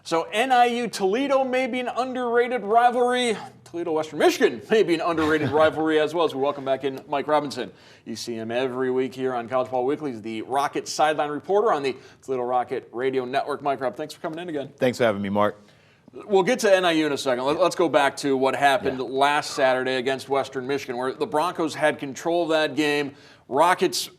So NIU Toledo may be an underrated rivalry. Toledo Western Michigan may be an underrated rivalry as well. As we welcome back in Mike Robinson. You see him every week here on College Ball Weekly. He's the Rocket sideline reporter on the Toledo Rocket Radio Network. Mike Rob, thanks for coming in again. Thanks for having me, Mark. We'll get to NIU in a second. Let's go back to what happened last Saturday against Western Michigan, where the Broncos had control of that game. Rockets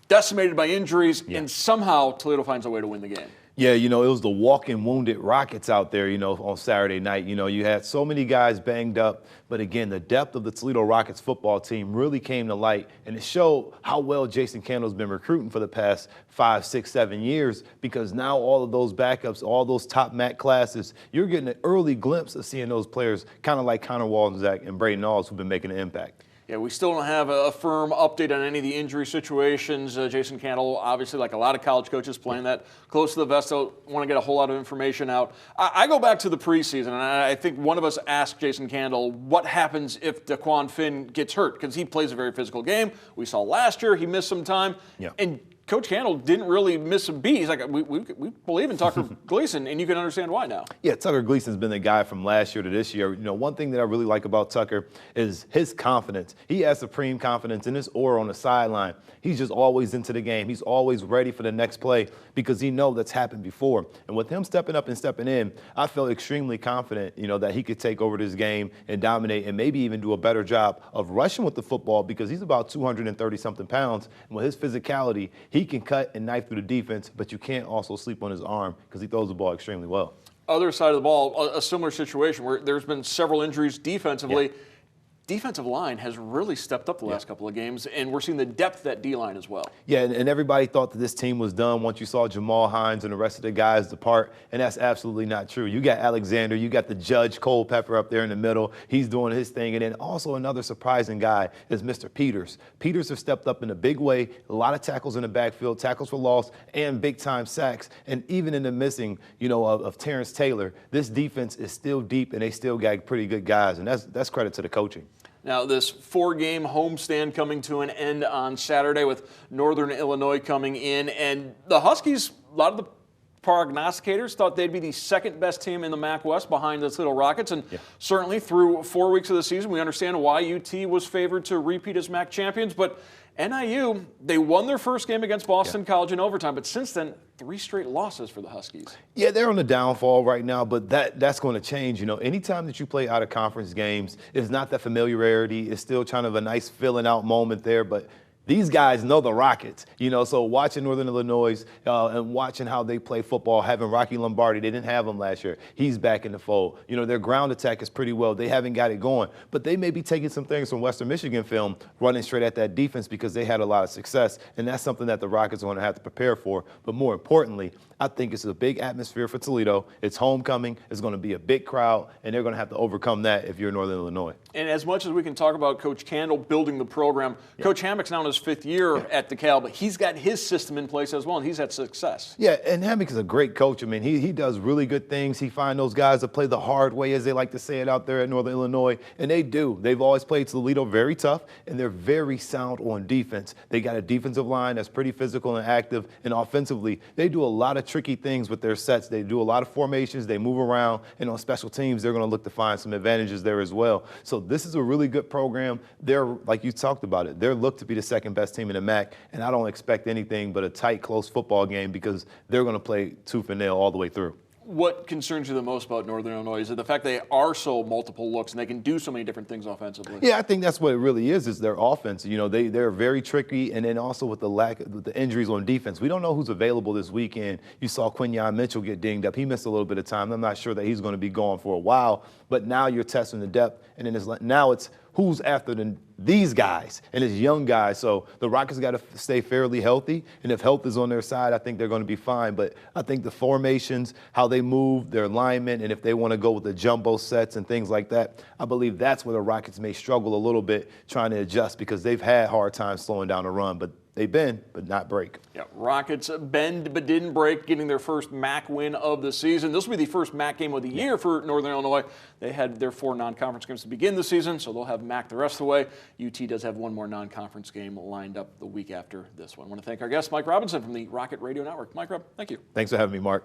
decimated by injuries, and somehow Toledo finds a way to win the game. Yeah, it was the walking wounded Rockets out there, on Saturday night. You had so many guys banged up. But again, the depth of the Toledo Rockets football team really came to light. And it showed how well Jason Candle's been recruiting for the past 5, 6, 7 years, because now all of those backups, all those top MAC classes, you're getting an early glimpse of seeing those players kind of like Connor Waldenczak and Braden Alls, who've been making an impact. Yeah, we still don't have a firm update on any of the injury situations. Jason Candle, obviously, like a lot of college coaches, playing that close to the vest, don't want to get a whole lot of information out. I go back to the preseason, and I think one of us asked Jason Candle what happens if Daquan Finn gets hurt, because he plays a very physical game. We saw last year he missed some time. And Coach Candle didn't really miss a beat. He's like, we believe in Tucker Gleason, and you can understand why now. Yeah, Tucker Gleason's been the guy from last year to this year. One thing that I really like about Tucker is his confidence. He has supreme confidence in his aura on the sideline. He's just always into the game. He's always ready for the next play because he knows that's happened before. And with him stepping up and stepping in, I felt extremely confident, that he could take over this game and dominate and maybe even do a better job of rushing with the football, because he's about 230-something pounds. And with his physicality, he can cut and knife through the defense, but you can't also sleep on his arm because he throws the ball extremely well. Other side of the ball, a similar situation where there's been several injuries defensively. Defensive line has really stepped up the last couple of games, and we're seeing the depth of that D-line as well. Yeah, and everybody thought that this team was done once you saw Jamal Hines and the rest of the guys depart, and that's absolutely not true. You got Alexander, you got the Judge Culpepper up there in the middle. He's doing his thing, and then also another surprising guy is Mr. Peters. Peters has stepped up in a big way, a lot of tackles in the backfield, tackles for loss, and big-time sacks. And even in the missing, of Terrence Taylor, this defense is still deep, and they still got pretty good guys, and that's credit to the coaching. Now, this 4-game homestand coming to an end on Saturday with Northern Illinois coming in. And the Huskies, a lot of the prognosticators thought they'd be the second-best team in the MAC West behind the Toledo Rockets. And certainly through 4 weeks of the season, we understand why UT was favored to repeat as MAC champions. But NIU, they won their first game against Boston College in overtime. But since then, 3 straight losses for the Huskies. Yeah, they're on the downfall right now, but that's going to change. Anytime that you play out-of-conference games, it's not that familiarity. It's still kind of a nice filling-out moment there, but these guys know the Rockets, so watching Northern Illinois and watching how they play football, having Rocky Lombardi, they didn't have him last year. He's back in the fold. Their ground attack is pretty well. They haven't got it going, but they may be taking some things from Western Michigan film, running straight at that defense because they had a lot of success, and that's something that the Rockets are going to have to prepare for. But more importantly, I think it's a big atmosphere for Toledo. It's homecoming. It's going to be a big crowd, and they're going to have to overcome that if you're Northern Illinois. And as much as we can talk about Coach Candle building the program, Coach Hammock's now in his 5th year at the Cal, but he's got his system in place as well, and he's had success. Yeah, and Hammock is a great coach. I mean, he does really good things. He finds those guys that play the hard way, as they like to say it out there at Northern Illinois, and they do. They've always played Toledo very tough, and they're very sound on defense. They got a defensive line that's pretty physical and active, and offensively, they do a lot of tricky things with their sets. They do a lot of formations. They move around, and on special teams, they're going to look to find some advantages there as well. So this is a really good program. They're, like you talked about it, they're looked to be the second-best team in the MAC, and I don't expect anything but a tight, close football game because they're going to play tooth and nail all the way through. What concerns you the most about Northern Illinois? Is it the fact they are so multiple looks and they can do so many different things offensively? Yeah, I think that's what it really is their offense. They're very tricky, and then also with the injuries on defense. We don't know who's available this weekend. You saw Quinyon Mitchell get dinged up. He missed a little bit of time. I'm not sure that he's going to be gone for a while, but now you're testing the depth, and then now it's who's after these guys and it's young guys. So the Rockets got to stay fairly healthy, and if health is on their side, I think they're going to be fine. But I think the formations, how they move, their alignment, and if they want to go with the jumbo sets and things like that, I believe that's where the Rockets may struggle a little bit trying to adjust because they've had hard times slowing down the run. But they bend, but not break. Yeah, Rockets bend but didn't break, getting their first MAC win of the season. This will be the first MAC game of the year for Northern Illinois. They had their 4 non-conference games to begin the season, so they'll have MAC the rest of the way. UT does have one more non-conference game lined up the week after this one. I want to thank our guest, Mike Robinson from the Rocket Radio Network. Mike Rob, thank you. Thanks for having me, Mark.